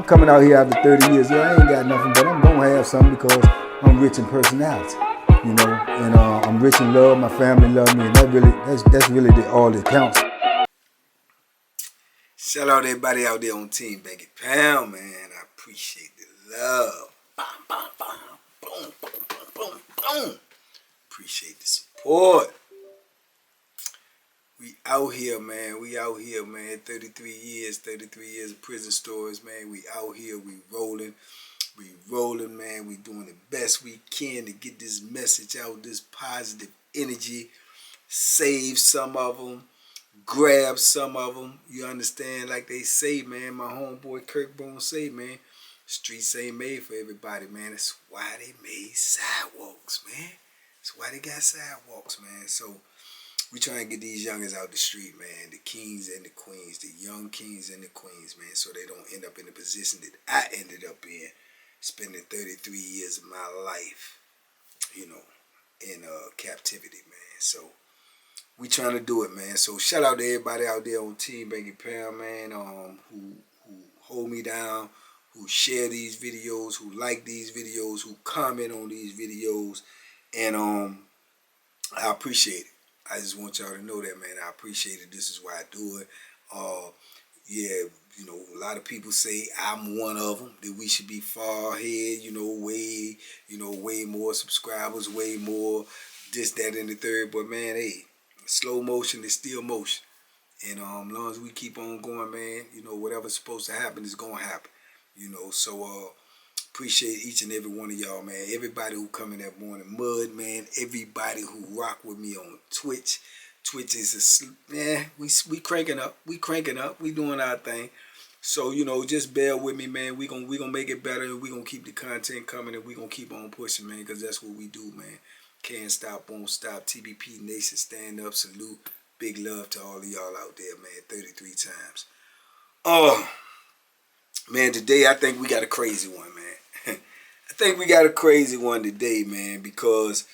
coming out here after 30 years. Yeah, I ain't got nothing, but I'm gonna have something because I'm rich in personality, you know, and I'm rich in love. My family love me, and that's really all that counts. Shout out to everybody out there on Team Banky Pound, man. I appreciate the love. Bam, bam, bam. Boom, boom, boom, boom, boom. Appreciate the support. We out here, man. We out here, man. 33 years of prison stories, man. We out here. We rolling. We rolling, man. We doing the best we can to get this message out, this positive energy. Save some of them. Grab some of them. You understand? Like they say, man. My homeboy Kirk Bone say, man. Streets ain't made for everybody, man. That's why they made sidewalks, man. That's why they got sidewalks, man. So we trying to get these youngers out the street, man. The kings and the queens, the young kings and the queens, man, so they don't end up in the position that I ended up in, spending 33 years of my life, you know, in captivity, man. So we trying to do it, man. So shout out to everybody out there on Team Banky Pound, man, who hold me down, who share these videos, who like these videos, who comment on these videos, and I appreciate it. I just want y'all to know that, man. I appreciate it. This is why I do it. Yeah, you know, a lot of people say I'm one of them, that we should be far ahead, you know, way more subscribers, way more this, that, and the third. But, man, hey, slow motion is still motion. And as long as we keep on going, man, you know, whatever's supposed to happen is going to happen. You know, so appreciate each and every one of y'all, man. Everybody who come in that morning mud, man. Everybody who rock with me on Twitch. Twitch is we cranking up. We cranking up. We doing our thing. So, you know, just bear with me, man. We gonna make it better, and we gonna keep the content coming, and we gonna keep on pushing, man, because that's what we do, man. Can't stop, won't stop. TBP Nation, stand up, salute. Big love to all of y'all out there, man. 33 times. Oh, man, today I think we got a crazy one, man. I think we got a crazy one today, man, because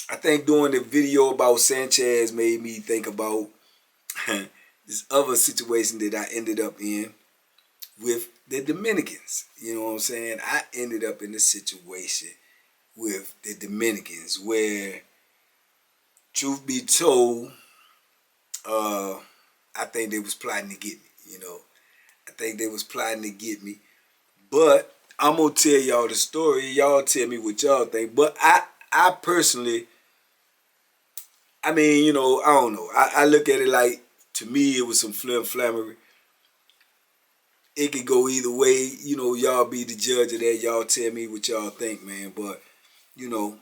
I think doing the video about Sanchez made me think about this other situation that I ended up in with the Dominicans. You know what I'm saying? I ended up in a situation with the Dominicans where, truth be told, I think they was plotting to get me, you know. I think they was plotting to get me. But I'm going to tell y'all the story. Y'all tell me what y'all think. But I personally, I mean, you know, I don't know. I look at it like, to me, it was some flim-flammery. It could go either way. You know, y'all be the judge of that. Y'all tell me what y'all think, man. But, you know,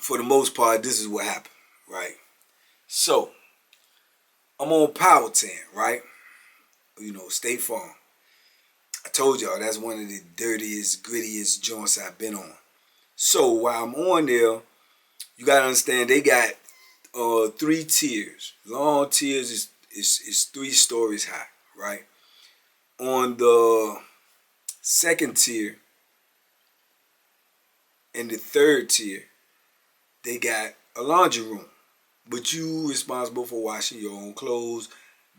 for the most part, this is what happened, right? So, I'm on Power 10, right? You know, State Farm. I told y'all that's one of the dirtiest, grittiest joints I've been on. So while I'm on there, you gotta understand they got 3 tiers. Long tiers is 3 stories high, right? On the 2nd tier and the 3rd tier, they got a laundry room. But you responsible for washing your own clothes,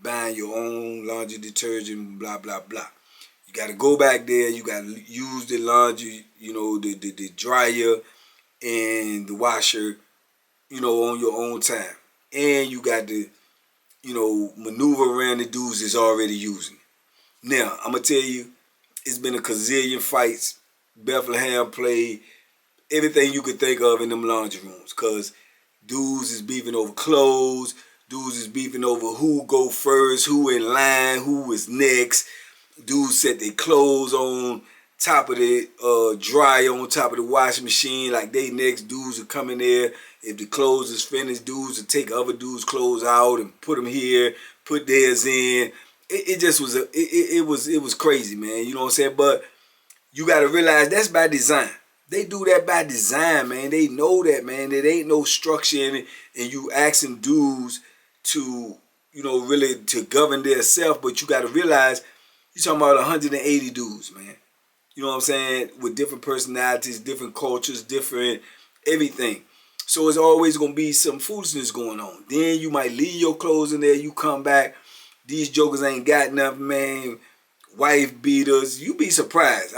buying your own laundry detergent, blah, blah, blah. You got to go back there. You got to use the laundry, you know, the dryer and the washer, you know, on your own time. And you got to, you know, maneuver around the dudes that's already using it. Now, I'm going to tell you, it's been a gazillion fights. Bethlehem played everything you could think of in them laundry rooms, because dudes is beefing over clothes. Dudes is beefing over who go first, who in line, who is next. Dudes set their clothes on top of the dryer, on top of the washing machine, like they next. Dudes are coming there. If the clothes is finished, dudes will take other dudes' clothes out and put them here, put theirs in. It just was it was crazy, man. You know what I'm saying? But you got to realize that's by design. They do that by design, man. They know that, man. There ain't no structure in it, and you asking dudes to, you know, really to govern their self. But you got to realize you're talking about 180 dudes, man. You know what I'm saying? With different personalities, different cultures, different everything. So it's always going to be some foolishness going on. Then you might leave your clothes in there. You come back. These jokers ain't got nothing, man. wife beaters. You be surprised.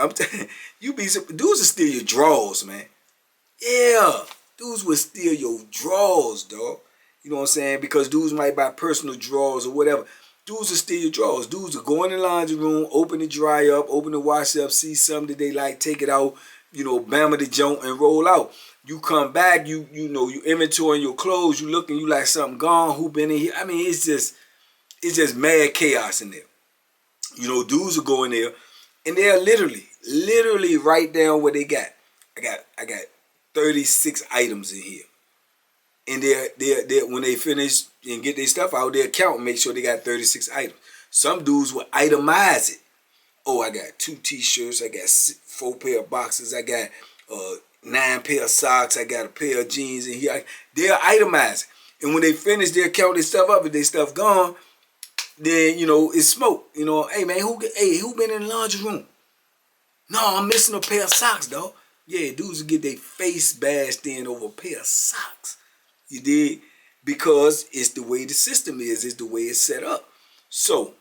Dudes will steal your drawers, man. Yeah, dudes will steal your drawers, dog. You know what I'm saying? Because dudes might buy personal drawers or whatever. Dudes will steal your drawers. Dudes will go in the laundry room, open the dryer up, open the wash up, see something that they like, take it out, you know, bam the joint and roll out. You come back, you know, you inventorying your clothes, you looking, you like something gone, who been in here? I mean, it's just mad chaos in there. You know, dudes will go in there and they're literally write down what they got. I got 36 items in here. And they're when they finish and get their stuff out, they'll count and make sure they got 36 items. Some dudes will itemize it. Oh, I got 2 t-shirts, I got 4 pair of boxers, I got 9 pair of socks, I got a pair of jeans in here. They'll itemize it. And when they finish, they'll count their stuff up. If their stuff gone, then, you know, it's smoke. You know, hey man, who been in the laundry room? No, I'm missing a pair of socks, dog. Yeah, dudes will get their face bashed in over a pair of socks. You did? Because it's the way the system is. It's the way it's set up. So,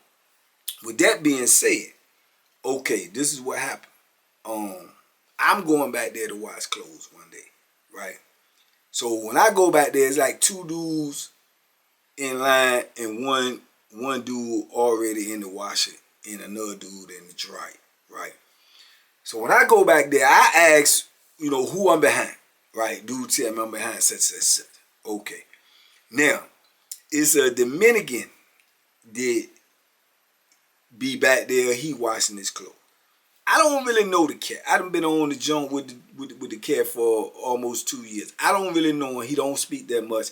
with that being said, okay, this is what happened. I'm going back there to wash clothes one day, right? So when I go back there, it's like 2 dudes in line and one dude already in the washer and another dude in the dryer, right? So when I go back there, I ask, you know, who I'm behind, right? Dude tell me I'm behind such. Okay. Now, it's a Dominican that be back there, he washing his clothes. I don't really know the cat. I done been on the jump with the cat for almost 2 years. I don't really know him. He don't speak that much.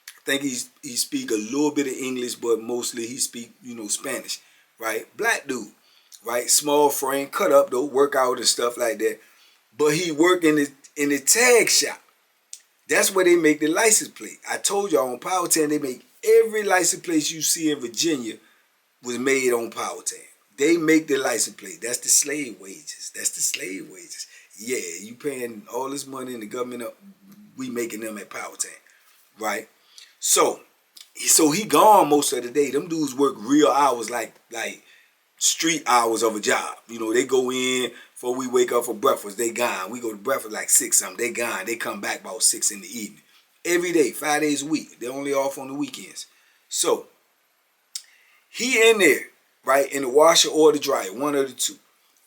I think he speak a little bit of English, but mostly he speak, you know, Spanish, right? Black dude, right? Small frame, cut up though, work out and stuff like that. But he work in the tag shop. That's where they make the license plate. I told y'all on Powhatan they make every license plate you see in Virginia was made on Powhatan. They make the license plate. That's the slave wages. Yeah, you paying all this money in the government, we making them at Powhatan, right? So he gone most of the day. Them dudes work real hours like street hours of a job. You know, they go in before we wake up for breakfast, they gone. We go to breakfast like 6 something, they gone. They come back about 6 in the evening. Every day, 5 days a week. They're only off on the weekends. So, he in there, right, in the washer or the dryer, one of the two,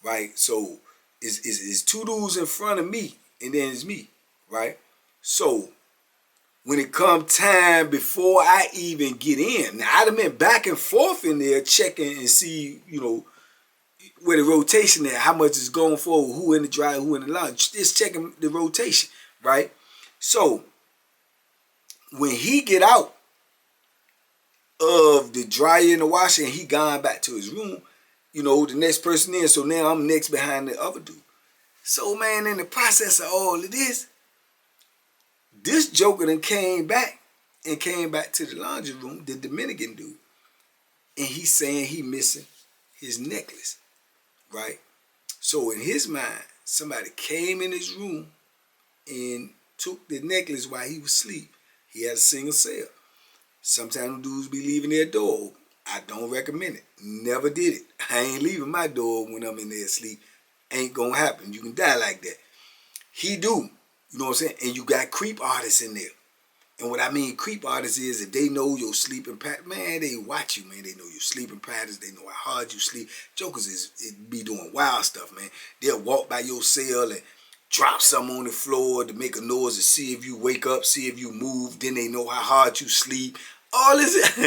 right? So, it's 2 dudes in front of me, and then it's me, right? So, when it come time before I even get in, now I'd have been back and forth in there checking and see, you know, where the rotation is, how much is going for, who in the dryer, who in the laundry, just checking the rotation, right? So, when he get out of the dryer and the washer and he gone back to his room, you know, the next person in, so now I'm next behind the other dude. So, man, in the process of all of this joker then came back to the laundry room, the Dominican dude, and he's saying he missing his necklace, right? So in his mind, somebody came in his room and took the necklace while he was asleep. He had a single cell. Sometimes dudes be leaving their door open. I don't recommend it. Never did it. I ain't leaving my door when I'm in there asleep. Ain't gonna happen. You can die like that. He do. You know what I'm saying? And you got creep artists in there. And what I mean creep artists is if they know your sleeping pattern, man, they watch you, man. They know your sleeping patterns. They know how hard you sleep. Jokers be doing wild stuff, man. They'll walk by your cell and drop something on the floor to make a noise to see if you wake up, see if you move. Then they know how hard you sleep. All this,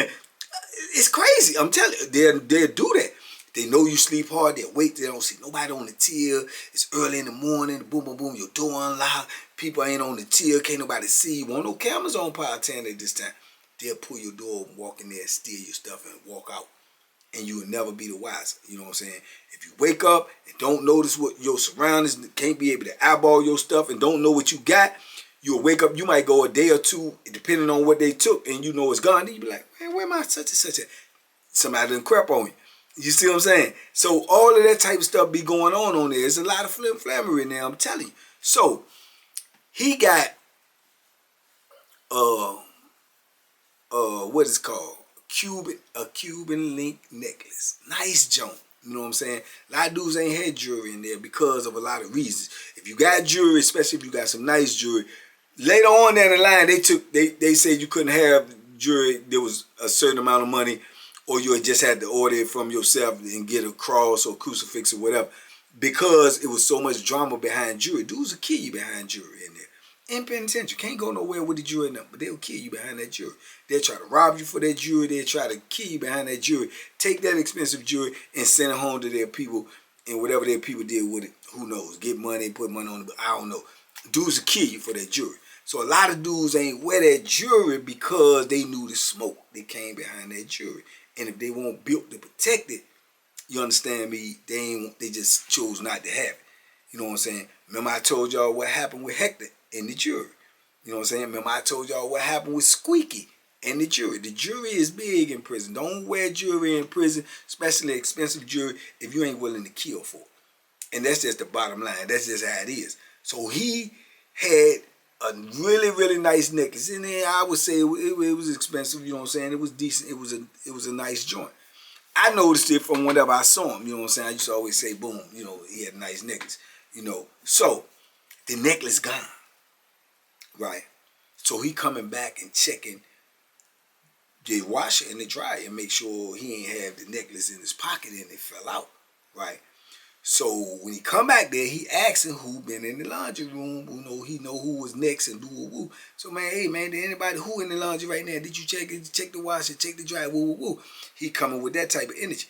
it's crazy. I'm telling you, they'll do that. They know you sleep hard. They'll wait. They don't see nobody on the tier. It's early in the morning. Boom, boom, boom. Your door unlocked. People ain't on the tier. Can't nobody see you. Won't no cameras on Powhatan at this time. They'll pull your door and walk in there and steal your stuff and walk out. And you will never be the wiser. You know what I'm saying? If you wake up and don't notice what your surroundings, can't be able to eyeball your stuff and don't know what you got, you'll wake up. You might go a day or two, depending on what they took, and you know it's gone. Then you be like, man, where am I? Such and such. Somebody done crap on you. You see what I'm saying? So all of that type of stuff be going on there. There's a lot of flammery now, I'm telling you. So he got what is called a Cuban link necklace. Nice joint. You know what I'm saying? A lot of dudes ain't had jury in there because of a lot of reasons. If you got jury, especially if you got some nice jury, later on down the line, they said you couldn't have jury. There was a certain amount of money, or you had just had to order it from yourself and get a cross or crucifix or whatever, because it was so much drama behind jury. Dudes will kill you behind jury in there. In penitentiary, can't go nowhere with the jury number, but they'll kill you behind that jury. They'll try to rob you for that jury. They'll try to kill you behind that jury. Take that expensive jury and send it home to their people, and whatever their people did with it, who knows? Get money, put money on it, but I don't know. Dudes will kill you for that jury. So a lot of dudes ain't wear that jury because they knew the smoke that came behind that jury. And if they weren't built to protect it, you understand me, they just chose not to have it. You know what I'm saying? Remember I told y'all what happened with Hector and the jury. You know what I'm saying? Remember I told y'all what happened with Squeaky and the jury. The jury is big in prison. Don't wear jury in prison, especially expensive jury, if you ain't willing to kill for it. And that's just the bottom line. That's just how it is. So he had a really, really nice necklace. And then I would say it was expensive, you know what I'm saying? It was decent. It was a nice joint. I noticed it from whenever I saw him, you know what I'm saying? I used to always say, boom, you know, he had a nice necklace, you know. So, the necklace gone, right? So he coming back and checking the washer and the dryer and make sure he ain't have the necklace in his pocket and it fell out, right? So when he come back there, he asking who been in the laundry room, he know who was next and woo. So man, hey man, did anybody who in the laundry right now? Did you check it? Check the washer, check the dryer, woo. He coming with that type of energy.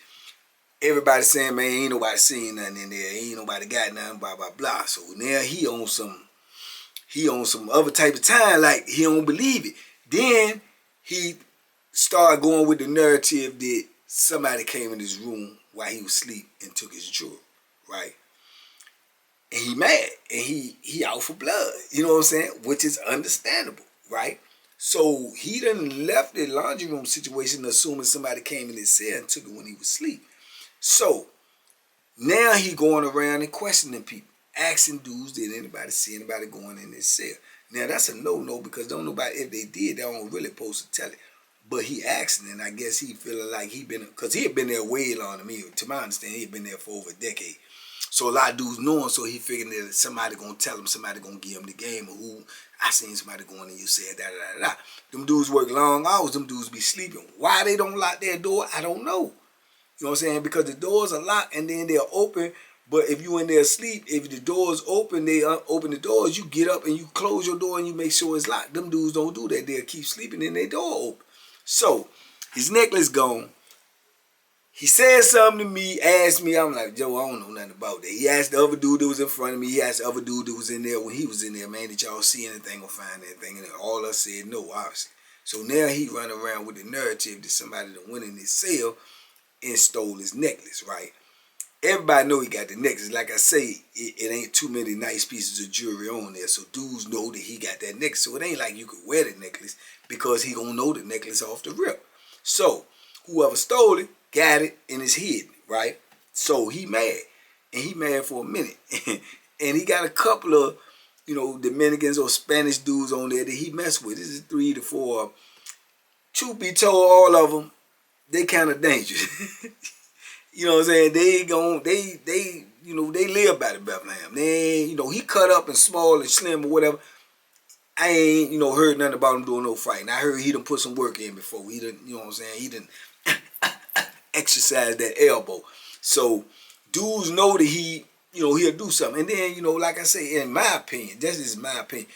Everybody saying, man, ain't nobody seen nothing in there, ain't nobody got nothing, blah blah blah. So now he on some other type of time, like he don't believe it. Then he started going with the narrative that somebody came in his room while he was asleep and took his jewelry. Right? And he mad. And he out for blood. You know what I'm saying? Which is understandable. Right? So he done left the laundry room situation assuming somebody came in his cell and took it when he was asleep. So now he going around and questioning people. Asking dudes, did anybody see anybody going in his cell? Now that's a no-no because don't nobody, if they did, they don't really supposed to tell it. But he asking, and I guess he feeling like because he had been there way longer than me. To my understanding, he had been there for over a decade. So a lot of dudes know him, so he figuring that somebody gonna tell him, somebody gonna give him the game, or who, I seen somebody going in your cell, da. Them dudes work long hours, them dudes be sleeping. Why they don't lock their door, I don't know. You know what I'm saying? Because the doors are locked and then they're open, but if you in there asleep, if the door's open, they open the doors, you get up and you close your door and you make sure it's locked. Them dudes don't do that. They'll keep sleeping and their door open. So, his necklace gone. He said something to me, asked me. I'm like, Joe, I don't know nothing about that. He asked the other dude that was in front of me. He asked the other dude that was in there when he was in there, man, did y'all see anything or find anything? And all us said no, obviously. So now he running around with the narrative that somebody that went in his cell and stole his necklace, right? Everybody know he got the necklace. Like I say, it ain't too many nice pieces of jewelry on there. So dudes know that he got that necklace. So it ain't like you could wear the necklace because he gonna know the necklace off the rip. So whoever stole it, got it, and is hidden, right? So he mad. And he mad for a minute. And he got a couple of, Dominicans or Spanish dudes on there that he messed with. This is 3 to 4. Truth be told, all of them, they kind of dangerous. You know what I'm saying? They live by the Bethlehem. They ain't, he cut up and small and slim or whatever. I ain't, heard nothing about him doing no fighting. I heard he done put some work in before. He done, you know what I'm saying? He done exercise that elbow. So dudes know that he'll do something. And then, like I say, in my opinion, that's just my opinion,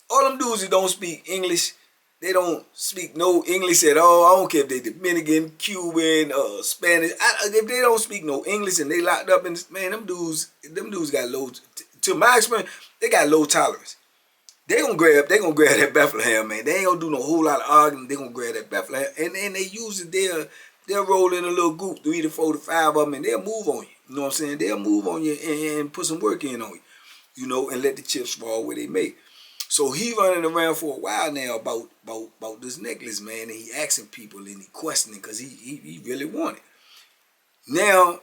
all them dudes that don't speak English, they don't speak no English at all. I don't care if they Dominican, Cuban, Spanish. If they don't speak no English and they locked up in, man, them dudes got low, to my experience, they got low tolerance. They gonna grab that Bethlehem, man. They ain't gonna do no whole lot of arguing. They gonna grab that Bethlehem, and then they usually they'll roll in a little group, 3 to 4 to 5 of them, and they'll move on you. You know what I'm saying? They'll move on you and put some work in on you, and let the chips fall where they may. So he running around for a while now about this necklace, man, and he asking people and he questioning because he really want it. Now,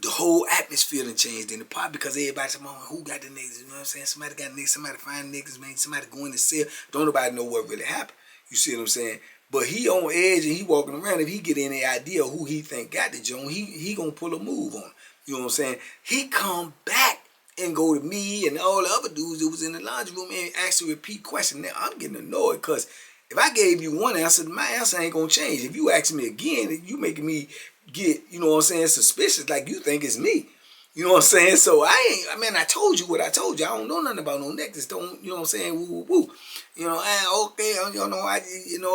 the whole atmosphere done changed in the pot because everybody's saying, who got the niggas? You know what I'm saying? Somebody got niggas, somebody find niggas, man, somebody go in the cell. Don't nobody know what really happened. You see what I'm saying? But he on edge and he walking around. If he get any idea of who he think got the joint, he gonna pull a move on him. You know what I'm saying? He come back and go to me and all the other dudes that was in the laundry room and ask a repeat question. Now I'm getting annoyed because if I gave you one answer, my answer ain't gonna change. If you ask me again, you making me get, you know what I'm saying, suspicious, like you think it's me. You know what I'm saying? So I told you what I told you. I don't know nothing about no necklace. Don't, you know what I'm saying? Woo, woo, woo. You know, okay, a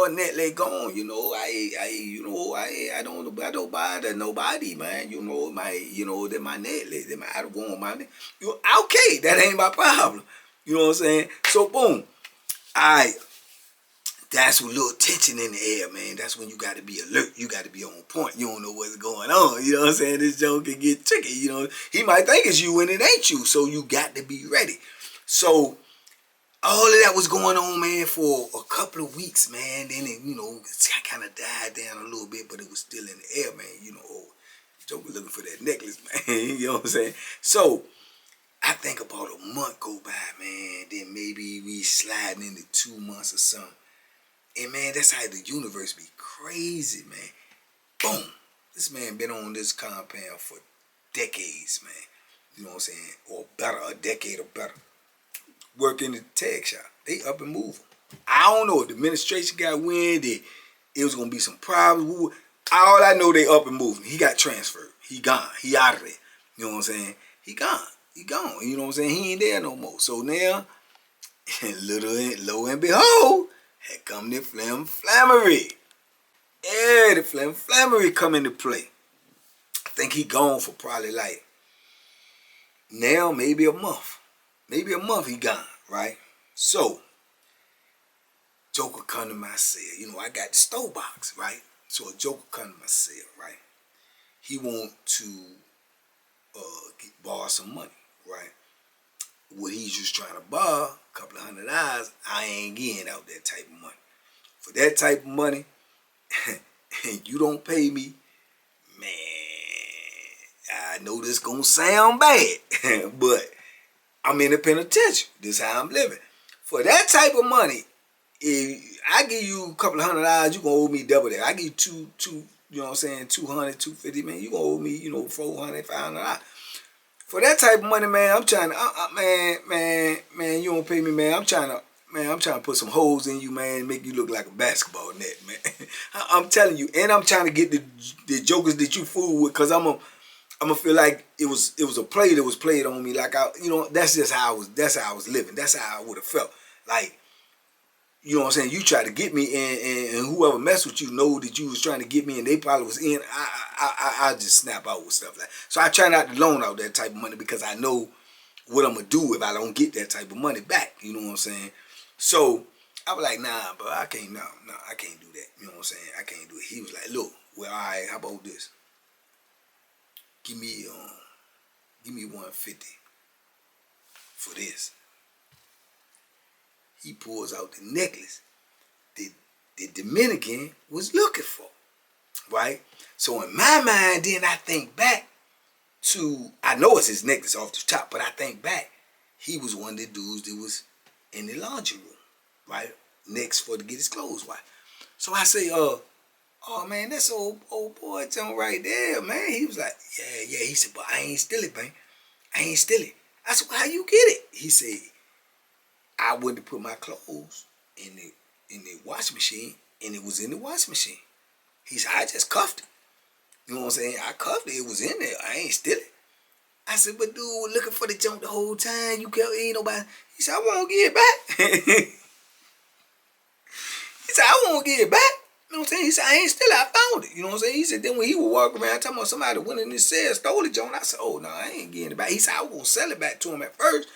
necklace gone. You know, I don't bother nobody, man. You know, that my necklace, that I don't want my necklace. Okay, that ain't my problem. You know what I'm saying? So boom, that's with a little tension in the air, man. That's when you got to be alert. You got to be on point. You don't know what's going on. You know what I'm saying? This joke can get tricky. You know, he might think it's you and it ain't you. So you got to be ready. So all of that was going on, man, for a couple of weeks, man. Then it, it kind of died down a little bit, but it was still in the air, man. You know, Joe was looking for that necklace, man. You know what I'm saying? So I think about a month go by, man. Then maybe we sliding into 2 months or something. And man, that's how the universe be crazy, man. Boom. This man been on this compound for decades, man. You know what I'm saying? Or better, a decade or better. Work in the tag shop. They up and moving. I don't know if the administration got wind that it was going to be some problems. All I know, they up and moving. He got transferred. He gone. He out of there. You know what I'm saying? He gone. He gone. You know what I'm saying? He ain't there no more. So now, lo and behold, here come the flammery. Yeah, the flammery come into play. I think he gone for probably like now maybe a month. Maybe a month he gone, right? So, Joker come to my cell. You know, I got the stove box, right? So a Joker come to my cell, right? He want to borrow some money, right? What he's just trying to borrow, a couple of $100, I ain't getting out that type of money. For that type of money, and you don't pay me, man, I know this gonna sound bad, but I'm in the penitentiary. This is how I'm living. For that type of money, if I give you a couple of $100, you gonna owe me double that. I give you two, you know what I'm saying, 200, 250, man, you gonna owe me, $400, $500. For that type of money, man, I'm trying to, man, you don't pay me, man. I'm trying to put some holes in you, man, and make you look like a basketball net, man. I'm telling you, and I'm trying to get the jokers that you fool with, cause I'm gonna feel like it was a play that was played on me, like that's just how I was living. That's how I would have felt. Like, you know what I'm saying? You try to get me, and whoever messed with you know that you was trying to get me, and they probably was in. I just snap out with stuff like that. So I try not to loan out that type of money because I know what I'm gonna do if I don't get that type of money back. You know what I'm saying? So I was like, nah, bro, I can't. No, I can't do that. You know what I'm saying? I can't do it. He was like, look, well, all right, how about this? Give me 150 for this. He pulls out the necklace that the Dominican was looking for, right? So in my mind, then I think back to, I know it's his necklace off the top, but I think back, he was one of the dudes that was in the laundry room, right? Next for to get his clothes washed. So I say, oh man, that's old boy John right there, man. He was like, yeah. He said, but I ain't steal it, man. I ain't steal it. I said, well, how you get it? He said, I went to put my clothes in the washing machine, and it was in the washing machine. He said, I just cuffed it. You know what I'm saying? I cuffed it. It was in there. I ain't steal it. I said, but dude, we're looking for the junk the whole time. You kept ain't nobody. He said, I won't get it back. He said, I won't get it back. You know what I'm saying? He said, I ain't steal it. I found it. You know what I'm saying? He said, then when he would walk around talking about somebody went in his cell, stole it, John. I said, oh, no, I ain't getting it back. He said, I was going to sell it back to him at first.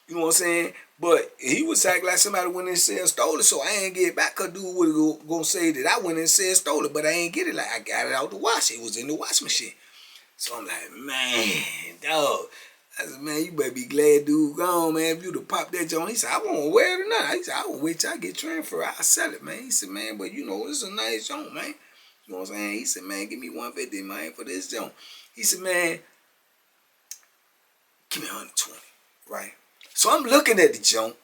You know what I'm saying? But he was acting like somebody went in and said stole it, so I ain't get it back. Cause dude was gonna say that I went in and said stole it, but I ain't get it. Like, I got it out the wash. It was in the wash machine. So I'm like, man, dog. I said, man, you better be glad dude gone, man. If you'd have popped that joint, he said, I won't wear it or nothing. He said, I won't wait till I get transferred. I'll sell it, man. He said, man, but it's a nice joint, man. You know what I'm saying? He said, man, give me 150, man, for this joint. He said, man, give me 120, right? So I'm looking at the junk,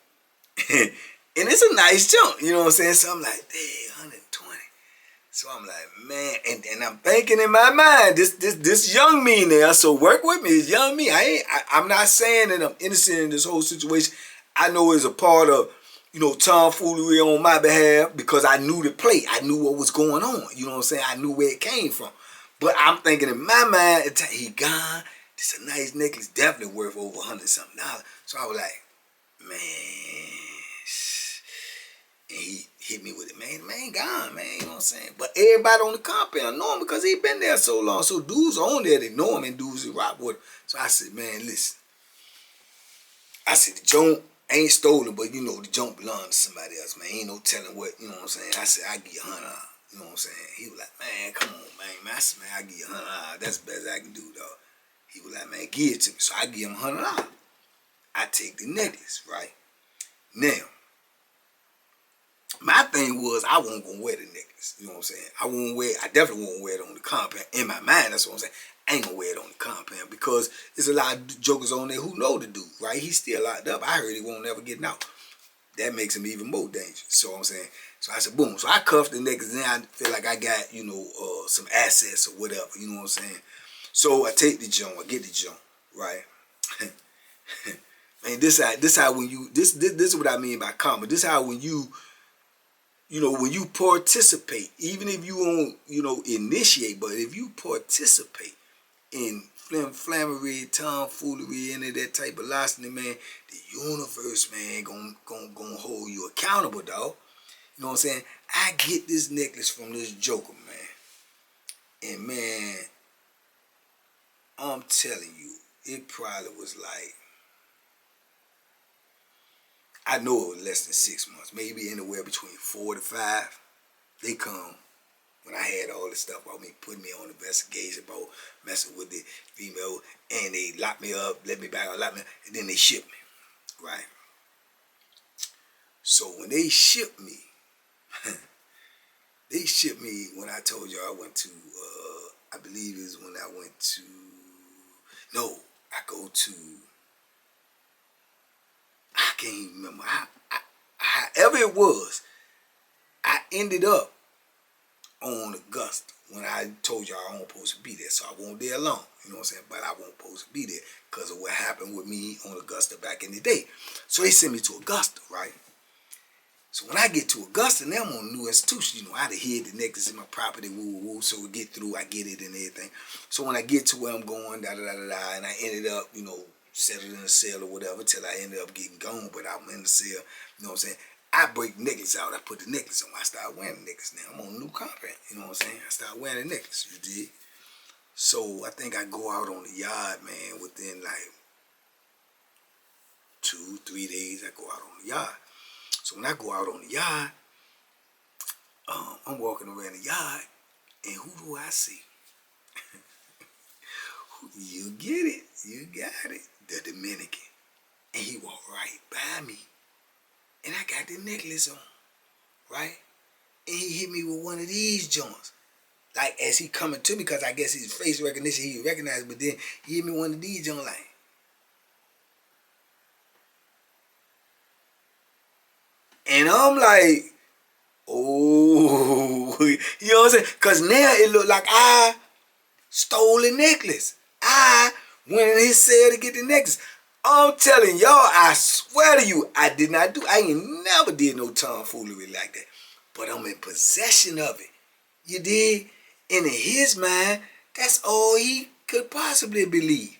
and it's a nice junk, you know what I'm saying? So I'm like, dang, 120. So I'm like, man, and I'm thinking in my mind, this young me now, so work with me, it's young me. I'm not saying that I'm innocent in this whole situation. I know it's a part of, tomfoolery on my behalf because I knew the play. I knew what was going on. You know what I'm saying? I knew where it came from. But I'm thinking in my mind, he gone. This a nice necklace, definitely worth over $100-something. So I was like, man. And he hit me with it, man. Man gone, man. You know what I'm saying? But everybody on the compound know him because he been there so long. So dudes on there, they know him, and dudes that rock with him. So I said, man, listen. I said, the joint ain't stolen, but the joint belongs to somebody else, man. Ain't no telling what, you know what I'm saying? I said, I give you $100. You know what I'm saying? He was like, man, come on, man. I said, man, I give you $100. That's the best I can do, dog. He was like, man, give it to me. So I give him $100. I take the necklace, right? Now, my thing was I wasn't gonna wear the necklace. You know what I'm saying? I definitely won't wear it on the compound. In my mind, that's what I'm saying. I ain't gonna wear it on the compound because there's a lot of jokers on there who know the dude, right? He's still locked up. I heard he won't never get out. That makes him even more dangerous. So I'm saying, so I said, boom. So I cuffed the necklace, and then I feel like I got, some assets or whatever. You know what I'm saying? So I take the joint, I get the joint, right? Man, this how when you this is what I mean by karma. This how when you when you participate, even if you won't, initiate, but if you participate in flammery, tomfoolery, any of that type of larceny, man, the universe, man, gonna hold you accountable, dog. You know what I'm saying? I get this necklace from this joker, man. And, man, I'm telling you, it probably was like, I know it was less than 6 months, maybe anywhere between 4 to 5. They come when I had all this stuff about me, putting me on investigation about messing with the female, and they locked me up, let me back out, locked me up, and then they shipped me, right? So when they shipped me, when I told you I went to, I believe it was when I went to, I can't even remember. However it was, I ended up on Augusta when I told y'all I wasn't supposed to be there. So I wasn't there alone. You know what I'm saying? But I wasn't supposed to be there because of what happened with me on Augusta back in the day. So they sent me to Augusta, right? So when I get to Augusta, now I'm on a new institution. I had to hid the necklace in my property, so we get through, I get it and everything. So when I get to where I'm going, and I ended up, settled in a cell or whatever till I ended up getting gone, but I'm in the cell, you know what I'm saying? I break the necklace out, I put the necklace on, I start wearing the necklace now. I'm on a new compound, you know what I'm saying? I start wearing the necklace, you did. So I think I go out on the yard, man, within like 2-3 days, I go out on the yard. So when I go out on the yard, I'm walking around the yard, and who do I see? You get it, you got it, the Dominican. And he walked right by me, and I got the necklace on, right? And he hit me with one of these joints. Like, as he coming to me, because I guess his face recognition, he recognized, but then he hit me one of these joints like, and I'm like, oh, you know what I'm saying? Because now it looked like I stole the necklace. I went in his cell to get the necklace. I'm telling y'all, I swear to you, I did not do, I ain't never did no tomfoolery like that. But I'm in possession of it. You did? And in his mind, that's all he could possibly believe.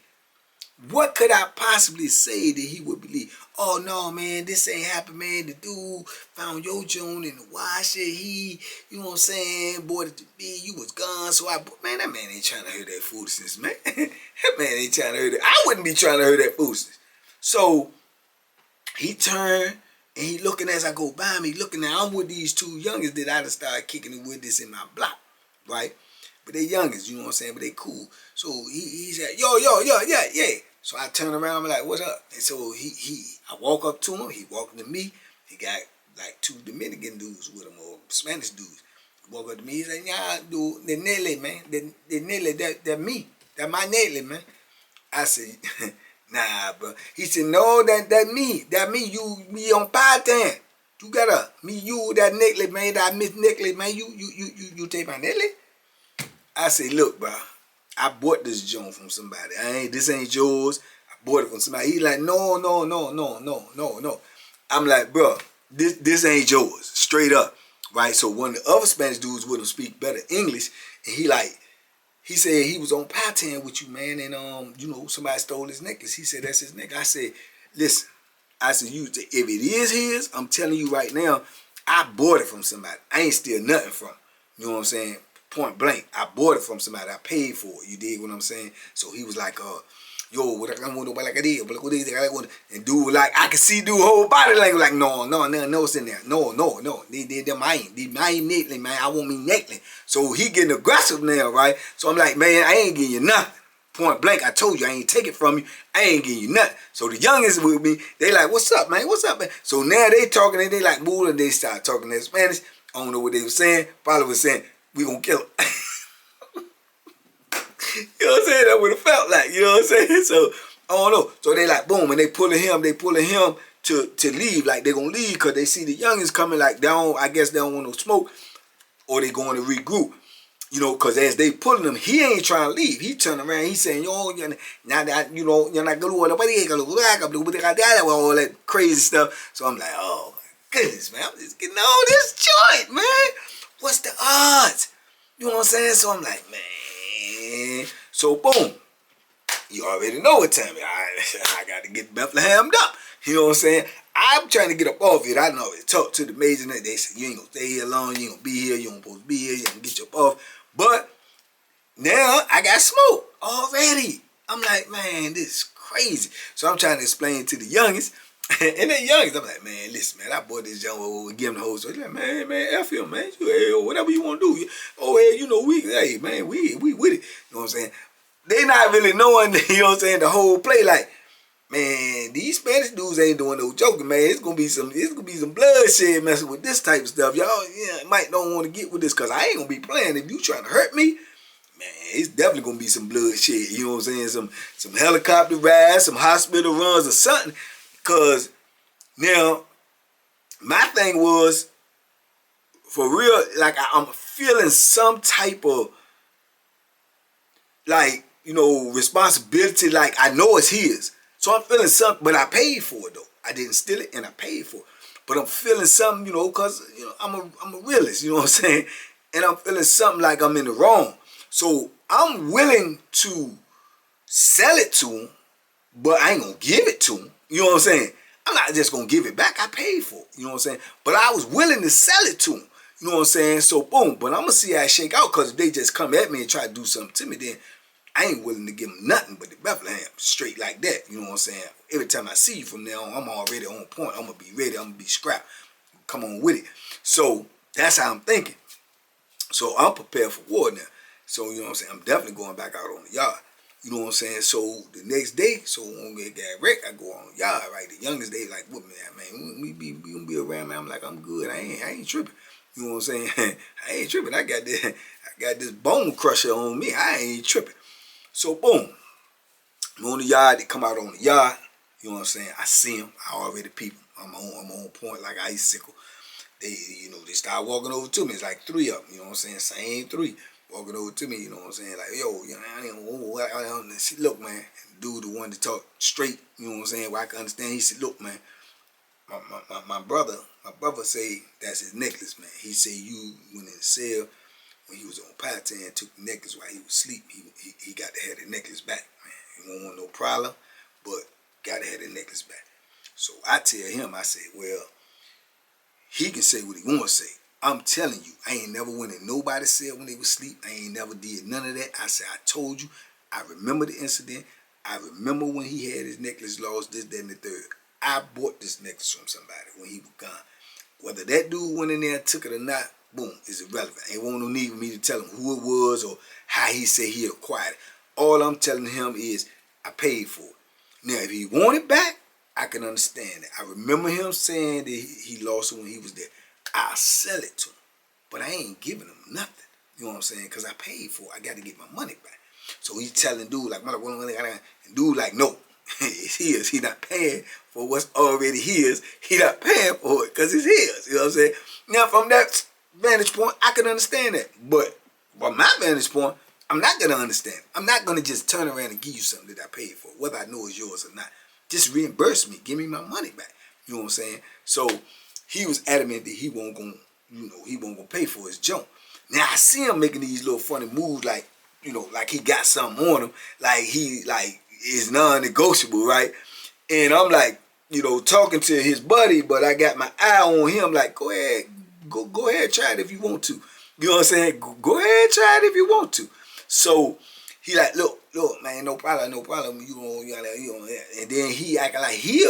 What could I possibly say that he would believe? Oh, no, man, this ain't happened, man. The dude found your joint in the washer. He, you know what I'm saying, bought it to me. You was gone, so man, that man ain't trying to hear that foolishness, man. That man ain't trying to hear that. I wouldn't be trying to hear that foolishness. So he turned, and he looking as I go by me, looking at, I'm with these two youngest that I done started kicking it with this in my block, right? But they youngest, you know what I'm saying, but they cool. So he said, yo, yeah. So I turn around, I'm like, what's up? And so I walk up to him, he walking to me. He got like 2 Dominican dudes with him, or Spanish dudes. He walk up to me, he said, yeah, dude, the Nelly, man. The Nelly, that me. That my Nelly, man. I said, nah, bro. He said, no, that me. That me, you on part time. You gotta, you, that necklace, man, that miss necklace, man, you take my necklace? I say, look, bro, I bought this joint from somebody. This ain't yours. I bought it from somebody. He like, no. I'm like, bro, this ain't yours, straight up, right? So one of the other Spanish dudes wouldn't speak better English, and he said he was on Powtown with you, man, and somebody stole his necklace. He said that's his necklace. I said, listen, if it is his, I'm telling you right now, I bought it from somebody. I ain't steal nothing from him. You know what I'm saying? Point blank, I bought it from somebody. I paid for it. You dig what I'm saying? So he was like, yo, what I want to buy like I did, but what is it? And dude, like, I could see dude whole body language, like, no, it's in there. No. They mine necklace, man. I want me necklace. So he getting aggressive now, right? So I'm like, man, I ain't getting you nothing. Point blank, I told you, I ain't take it from you. I ain't getting you nothing. So the youngest with me, they like, what's up, man? What's up, man? So now they talking, and they like, move, and they start talking in Spanish. I don't know what they were saying. Probably was saying, we gonna kill him. You know what I'm saying? That would have felt like, you know what I'm saying? So, I don't know. So they like, boom, and they pulling him to leave. Like, they gonna leave because they see the youngins coming, like, I guess they don't want no smoke, or they going to regroup. You know, because as they pulling him, he ain't trying to leave. He turning around, he saying, yo, you're not all that crazy stuff. So I'm like, oh my goodness, man, I'm just getting all this joint, man. What's the odds? You know what I'm saying? So I'm like, man. So boom. You already know what time it is. I got to get Bethlehem'd up. You know what I'm saying? I'm trying to get up off it. I know it. Talk to the major. They say, you ain't going to stay here long. You ain't going to be here. You ain't supposed to be here. You ain't going to get you up off. But now I got smoke already. I'm like, man, this is crazy. So I'm trying to explain to the youngest. And the youngest, I'm like, man, listen, man, I bought this young over, give him the whole story. He's like, man, F him, man. Whatever you want to do. Hey, man, we with it. You know what I'm saying? They not really knowing, you know what I'm saying, the whole play. Like, man, these Spanish dudes ain't doing no joking, man. It's gonna be some bloodshed messing with this type of stuff. Y'all, might don't want to get with this, cause I ain't gonna be playing. If you trying to hurt me, man, it's definitely gonna be some bloodshed. You know what I'm saying? Some helicopter rides, some hospital runs or something. Cause now, my thing was, for real, like, I'm feeling some type of, like, responsibility. Like, I know it's his. So I'm feeling something, but I paid for it, though. I didn't steal it, and I paid for it. But I'm feeling something, because, I'm a realist, you know what I'm saying? And I'm feeling something like I'm in the wrong. So I'm willing to sell it to him, but I ain't going to give it to him. You know what I'm saying? I'm not just going to give it back. I paid for it. You know what I'm saying? But I was willing to sell it to him. You know what I'm saying? So, boom. But I'm going to see how it shake out, because if they just come at me and try to do something to me, then I ain't willing to give them nothing but the Bethlehem, straight like that. You know what I'm saying? Every time I see you from there on, I'm already on point. I'm going to be ready. I'm going to be scrapped. Come on with it. So, that's how I'm thinking. So, I'm prepared for war now. So, you know what I'm saying? I'm definitely going back out on the yard. You know what I'm saying? So, the next day, so when we get wrecked, I go on the yard, right? The youngest, they like, what, man, we gonna be around, man. I'm like, I'm good. I ain't tripping. You know what I'm saying? I ain't tripping. I got this bone crusher on me. I ain't tripping. So, boom. I'm on the yard. They come out on the yard. You know what I'm saying? I see them. I already peep them. I'm on point like icicle. They start walking over to me. It's like three of them. You know what I'm saying? Same three. Walking over to me, you know what I'm saying? Like, yo, I don't see, look, man. Dude, the one to talk straight, you know what I'm saying? Where I can understand. He said, look, man, my brother say that's his necklace, man. He said you went in the cell when he was on Powtown, took the necklace while he was asleep. He got to have the necklace back, man. He won't want no problem, but got to have the necklace back. So I tell him, I say, well, he can say what he want to say. I'm telling you, I ain't never went in nobody's cell when they was asleep. I ain't never did none of that. I said, I told you. I remember the incident. I remember when he had his necklace lost, this, that, and the third. I bought this necklace from somebody when he was gone. Whether that dude went in there and took it or not, boom, is irrelevant. Ain't no need for me to tell him who it was or how he said he acquired it. All I'm telling him is I paid for it. Now, if he want it back, I can understand it. I remember him saying that he lost it when he was there. I'll sell it to him, but I ain't giving him nothing. You know what I'm saying? Because I paid for it. I got to get my money back. So he's telling dude, like, and dude like, no. it's his. He not paying for what's already his. He not paying for it because it's his. You know what I'm saying? Now, from that vantage point, I can understand that. But from my vantage point, I'm not going to understand. I'm not going to just turn around and give you something that I paid for, whether I know it's yours or not. Just reimburse me. Give me my money back. You know what I'm saying? So he was adamant that he won't going to pay for his junk. Now, I see him making these little funny moves like, like he got something on him. Like he, is non-negotiable, right? And I'm like, talking to his buddy, but I got my eye on him like, go ahead, go ahead, try it if you want to. You know what I'm saying? Go ahead, try it if you want to. So he like, look, man, no problem. And then he acting like he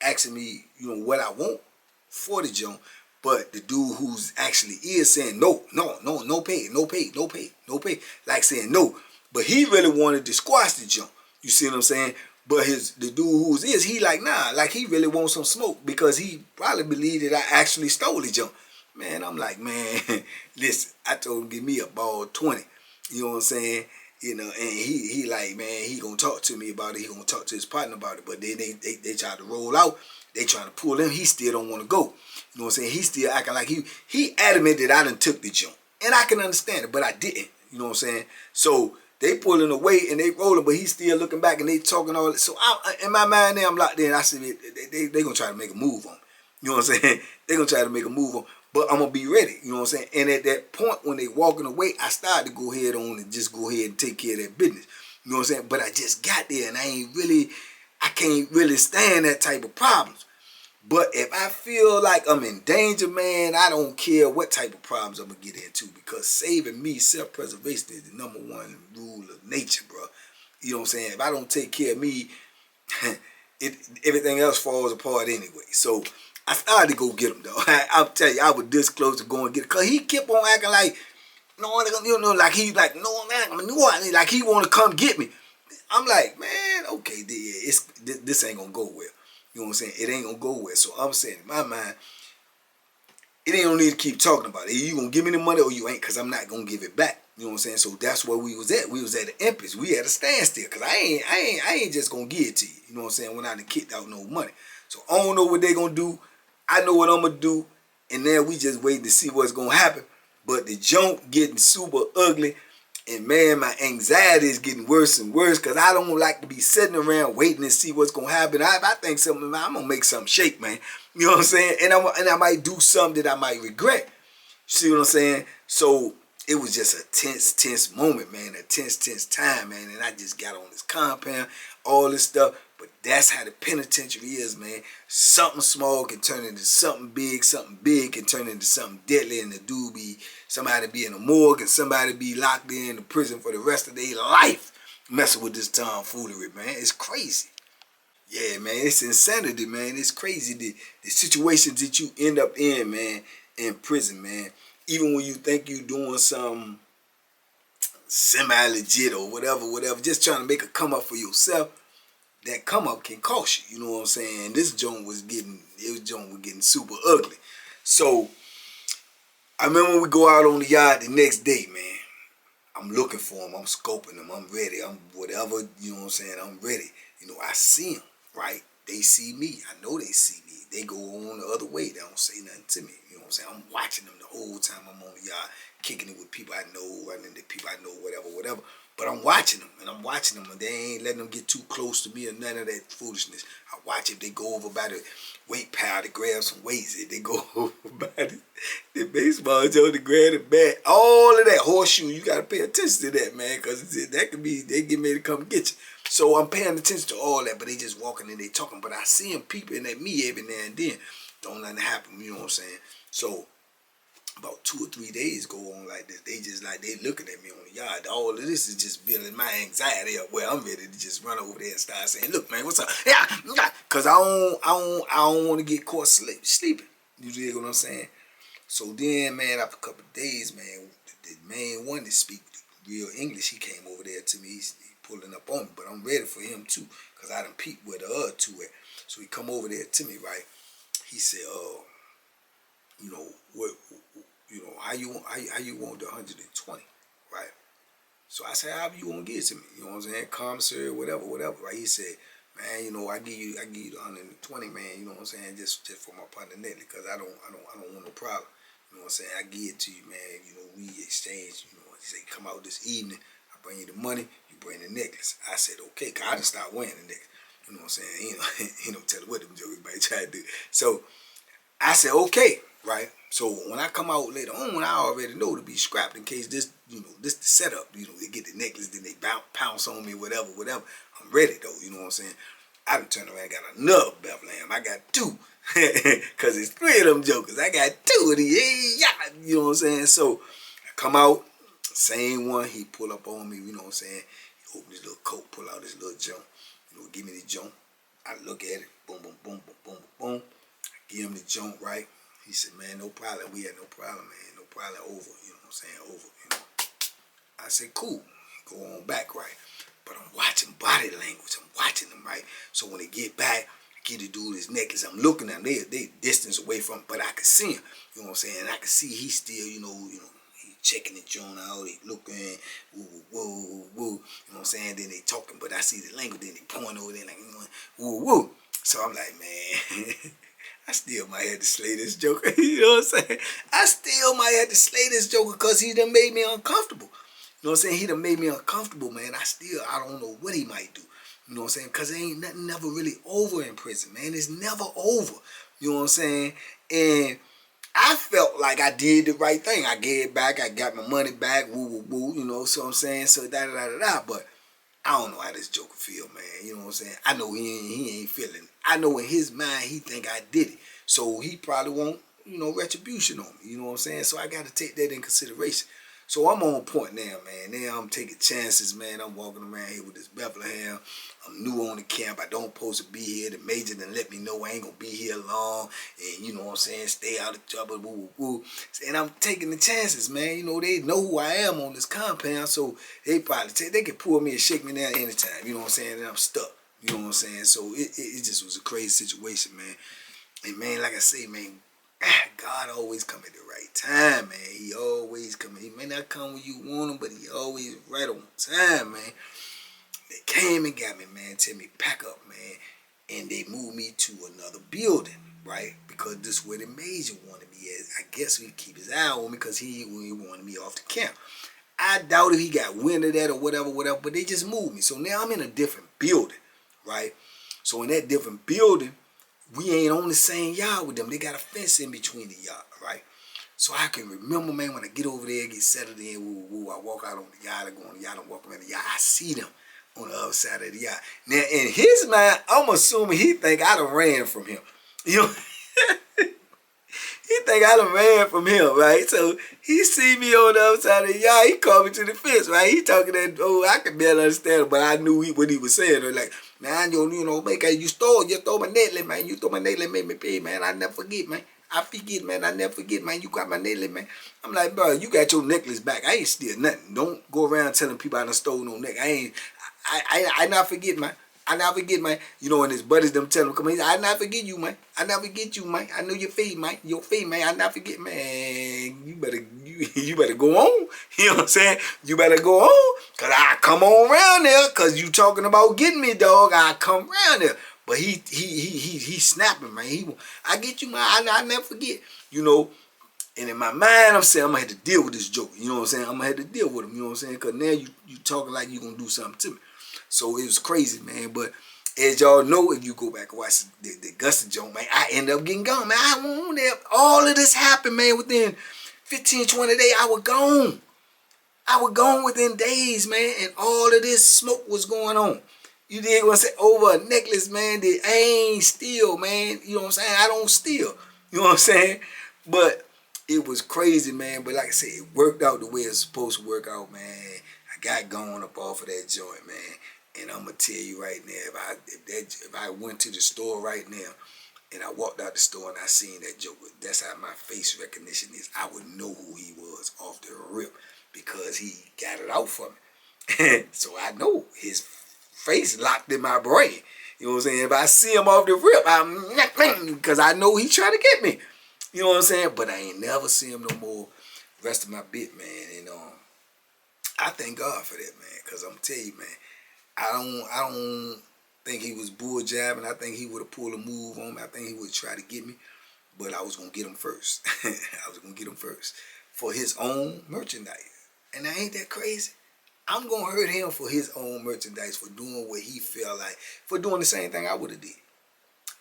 asking me, what I want for the joint. But the dude who's actually is saying no pay. Like saying no. But he really wanted to squash the jump. You see what I'm saying? But the dude who's he like, nah, like he really wants some smoke because he probably believed that I actually stole the jump. Man, I'm like, man, listen, I told him give me a ball 20. You know what I'm saying? And he like, man, he gonna talk to me about it. He gonna talk to his partner about it. But then they try to roll out. They trying to pull him. He still don't want to go. You know what I'm saying? He still acting like he adamant that I done took the jump. And I can understand it, but I didn't. You know what I'm saying? So they pulling away and they rolling, but he's still looking back and they talking all that. So in my mind there, I'm locked in. I said, they gonna try to make a move on. You know what I'm saying? They gonna try to make a move on. But I'm gonna be ready. You know what I'm saying? And at that point when they walking away, I started to go ahead on and just go ahead and take care of that business. You know what I'm saying? But I just got there and I can't really stand that type of problems. But if I feel like I'm in danger, man, I don't care what type of problems I'm going to get into because saving me, self-preservation is the number one rule of nature, bro. You know what I'm saying? If I don't take care of me, everything else falls apart anyway. So I started to go get him, though. I'll tell you, I was this close to going to get it because he kept on acting like, like he like, no, man, like he want to come get me. I'm like, man, okay, this ain't going to go well. You know what I'm saying? It ain't gonna go well. So I'm saying in my mind, it ain't no need to keep talking about it. Either you gonna give me the money or you ain't, cause I'm not gonna give it back. You know what I'm saying? So that's where we was at. We was at the impasse. We at a standstill. Cause I ain't just gonna give it to you. You know what I'm saying? When I done kicked out no money. So I don't know what they gonna do. I know what I'm gonna do. And then we just waiting to see what's gonna happen. But the junk getting super ugly. And man, my anxiety is getting worse and worse because I don't like to be sitting around waiting to see what's gonna happen. If I think something, I'm gonna make something shake, man. You know what I'm saying? And I might do something that I might regret. See what I'm saying? So it was just a tense moment, man. A tense time, man. And I just got on this compound, all this stuff. But that's how the penitentiary is, man. Something small can turn into something big can turn into something deadly, and the dude somebody be in a morgue and somebody be locked in the prison for the rest of their life messing with this tomfoolery, man. It's crazy. Yeah, man, it's insanity, man. It's crazy the situations that you end up in, man, in prison, man. Even when you think you're doing something semi-legit or whatever, just trying to make a come up for yourself, that come up can cost you. You know what I'm saying? This joint was getting super ugly. So I remember when we go out on the yard the next day, man. I'm looking for him. I'm scoping him. I'm ready. I'm whatever. You know what I'm saying? I'm ready. I see him, right? They see me. I know they see me. They go on the other way. They don't say nothing to me. You know what I'm saying? I'm watching them the whole time I'm on the yard, kicking it with people I know, running into people I know, whatever. But I'm watching them, and they ain't letting them get too close to me or none of that foolishness. I watch if they go over by the weight pile to grab some weights. If they go over by the baseball joint to grab the bat, all of that horseshoe, you got to pay attention to that, man, because that could be, they get ready to come get you. So I'm paying attention to all that, but they just walking and they talking. But I see them peeping at me every now and then. Don't nothing happen, you know what I'm saying? So about 2 or 3 days go on like this. They just like, they looking at me on the yard. All of this is just building my anxiety up where I'm ready to just run over there and start saying, look, man, what's up? Yeah, because I don't want to get caught sleeping. You dig what I'm saying? So then, man, after a couple of days, man, the main one that speak real English, he came over there to me. He pulling up on me, but I'm ready for him too, because I done peeped where the other two at. So he come over there to me, right? He said, what, how you want the 120, right? So I said, how you want to get it to me? You know what I'm saying? Commissary, whatever, right? He said, man, you know, I give you the 120, man, you know what I'm saying, just for my partner Nelly, because I don't want no problem. You know what I'm saying? I give it to you, man. You know, we exchange, you know, he say, come out this evening, I bring you the money, you bring the necklace. I said, okay, because I done stopped wearing the necklace. You know what I'm saying? You know, tell what them jokers might try to do. So I said, okay, right? So when I come out later on, I already know to be scrapped in case this, you know, this the setup. You know, they get the necklace, then they pounce on me, whatever. I'm ready though, you know what I'm saying? I done turned around and got another Bethlehem. I got two. Because it's three of them jokers. I got two of these. Yeah, you know what I'm saying? So I come out, same one. He pull up on me, you know what I'm saying? He open his little coat, pull out his little junk. You know, give me the junk. I look at it. Boom, boom, boom, boom, boom, boom. I give him the junk, right? He said, man, no problem. We had no problem, man. No problem. Over. You know what I'm saying? Over. You know. I said, cool. Go on back, right? But I'm watching body language. I'm watching them, right? So when they get back, get the dude his necklace. I'm looking at them. They distance away from him, but I can see him. You know what I'm saying? And I can see he still, you know, he checking the joint out. He looking, woo, woo, woo, woo. You know what I'm saying? Then they talking, but I see the language. Then they point over there like, woo, woo. So I'm like, man, I still might have to slay this joker. You know what I'm saying? I still might have to slay this joker because he done made me uncomfortable. You know what I'm saying? He done made me uncomfortable, man. I don't know what he might do. You know what I'm saying? Because there ain't nothing never really over in prison, man. It's never over. You know what I'm saying? And I felt like I did the right thing. I gave it back. I got my money back. Woo, woo, woo. You know what I'm saying? So da-da-da-da-da. But I don't know how this joker feel, man. You know what I'm saying? I know he ain't feeling it. I know in his mind he think I did it. So he probably want, you know, retribution on me. You know what I'm saying? So I got to take that in consideration. So I'm on point now, man. Now I'm taking chances, man. I'm walking around here with this Bethlehem. I'm new on the camp. I don't supposed to be here. The major done let me know I ain't going to be here long. And you know what I'm saying? Stay out of trouble, woo, woo, woo. And I'm taking the chances, man. You know, they know who I am on this compound. So they probably, they can pull me and shake me down anytime. You know what I'm saying? And I'm stuck. You know what I'm saying? So it just was a crazy situation, man. And man, like I say, man, God always come at the right time, man. He always come. He may not come when you want him, but he always right on time, man. They came and got me, man. Tell me pack up, man, and they moved me to another building, right? Because this is where the major wanted me at. I guess he keep his eye on me because he wanted me off the camp. I doubt if he got wind of that or whatever, but they just moved me. So now I'm in a different building, right? So in that different building, we ain't on the same yard with them. They got a fence in between the yard, right? So I can remember, man, when I get over there, get settled in, woo, woo, I walk out on the yard, I go on the yard, I walk around the yard, I see them on the other side of the yard. Now, in his mind, I'm assuming he think I done ran from him. You know, he think I done ran from him, right? So he see me on the other side of the yard, he called me to the fence, right? He talking that, oh, I could barely understand it, but I knew what he was saying. Like, man, you know, make you stole my necklace, man. You stole my necklace, made me pay, man. I never forget, man. I never forget, man. You got my necklace, man. I'm like, bro, you got your necklace back. I ain't steal nothing. Don't go around telling people I done stole no necklace. I not forget, man. I never forget, man. You know, and his buddies them tell him, come here, I never forget you, man. I never forget you, man. I know your feet, man. Your feet, man. I never forget, man. You better go on. You know what I'm saying? You better go on. Cause I come on around there. Cause you talking about getting me, dog. I come around there. But he snapping, man. I get you, man. I never forget. You know. And in my mind, I'm saying I'm gonna have to deal with this joke. You know what I'm saying? I'm gonna have to deal with him. You know what I'm saying? Cause now you talking like you gonna do something to me. So it was crazy, man. But as y'all know, if you go back and watch the Augusta joke, man, I end up getting gone, man. I won't there. All of this happened, man. Within 15, 20 days, I was gone. I was gone within days, man. And all of this smoke was going on. You did want to say over a necklace, man, that I ain't steal, man. You know what I'm saying? I don't steal. You know what I'm saying? But it was crazy, man. But like I said, it worked out the way it's supposed to work out, man. I got going up off of that joint, man. And I'm gonna tell you right now, if I went to the store right now and I walked out the store and I seen that joker, that's how my face recognition is. I would know who he was off the rip because he got it out for me. So I know his face locked in my brain. You know what I'm saying? If I see him off the rip, I'm because I know he trying to get me. You know what I'm saying? But I ain't never see him no more rest of my bit, man. And I thank God for that, man. Because I'm gonna tell you, man, I don't think he was bull jabbing. I think he would have pulled a move on me. I think he would try to get me. But I was going to get him first. I was going to get him first for his own merchandise. And now ain't that crazy? I'm going to hurt him for his own merchandise, for doing what he felt like, for doing the same thing I would have did.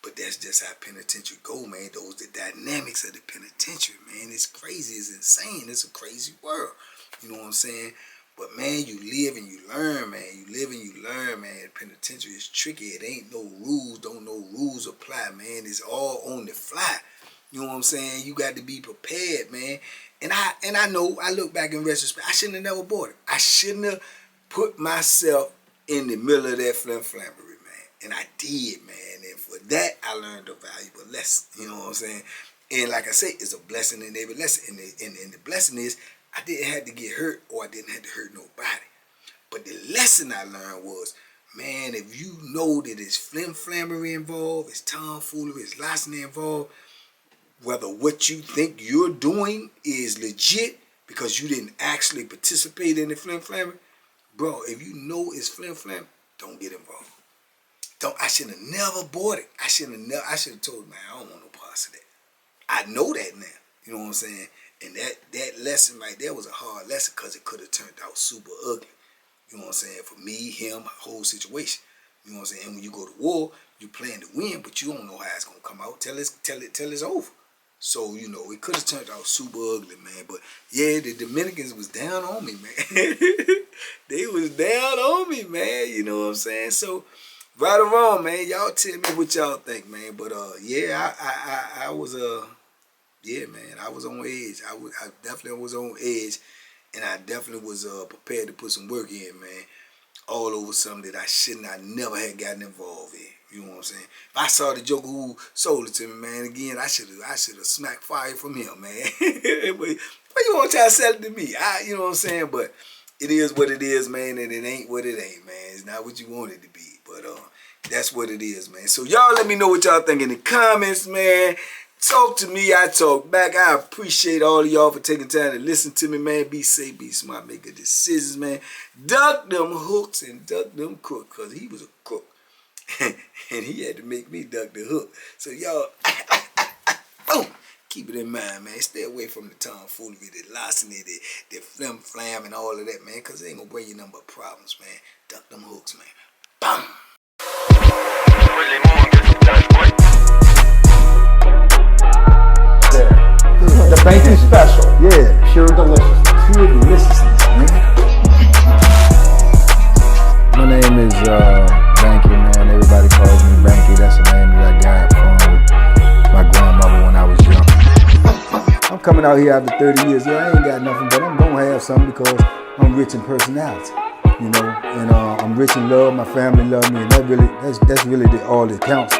But that's just how penitentiary go, man. Those the dynamics of the penitentiary, man. It's crazy. It's insane. It's a crazy world. You know what I'm saying? But, man, you live and you learn, man. You live and you learn, man. Penitentiary is tricky. It ain't no rules. Don't no rules apply, man. It's all on the fly. You know what I'm saying? You got to be prepared, man. And I know, I look back in retrospect, I shouldn't have never bought it. I shouldn't have put myself in the middle of that flambery, man. And I did, man. And for that, I learned a valuable lesson. You know what I'm saying? And like I say, it's a blessing in every lesson. And the blessing is, I didn't have to get hurt, or I didn't have to hurt nobody. But the lesson I learned was, man, if you know that it's flambery involved, it's tomfoolery, it's larceny involved, whether what you think you're doing is legit because you didn't actually participate in the flambery, bro, if you know it's flambery, don't get involved. I should have never bought it. I should have told, man, I don't want no parts of that. I know that now. You know what I'm saying? And that lesson right there was a hard lesson because it could have turned out super ugly. You know what I'm saying? For me, him, whole situation. You know what I'm saying? And when you go to war, you plan to win, but you don't know how it's gonna come out till it's over. So, you know, it could have turned out super ugly, man. But yeah, the Dominicans was down on me, man. They was down on me, man. You know what I'm saying? So, right or wrong, man, y'all tell me what y'all think, man. But yeah, I was yeah, man, I was on edge. I definitely was on edge, and I definitely was prepared to put some work in, man. All over something that I never had gotten involved in. You know what I'm saying? If I saw the joker who sold it to me, man, again, I should have smacked fire from him, man. But you want to try to sell it to me? You know what I'm saying? But it is what it is, man, and it ain't what it ain't, man. It's not what you want it to be, but that's what it is, man. So y'all let me know what y'all think in the comments, man. Talk to me, I talk back. I appreciate all of y'all for taking time to listen to me, man. Be safe, be smart, make good decisions, man. Duck them hooks and duck them crooks, because he was a crook. And he had to make me duck the hook. So y'all, boom, keep it in mind, man. Stay away from the tomfoolery, the larceny, the flim-flam and all of that, man, because it ain't going to bring you nothing but problems, man. Duck them hooks, man. Bam! The Banky special. Yeah. Pure deliciousness. Pure deliciousness, man. My name is Banky, man. Everybody calls me Banky. That's the name that I got from my grandmother when I was young. I'm coming out here after 30 years. Yeah, I ain't got nothing, but I'm going to have something because I'm rich in personality. You know, and I'm rich in love. My family love me, and that's really all that counts.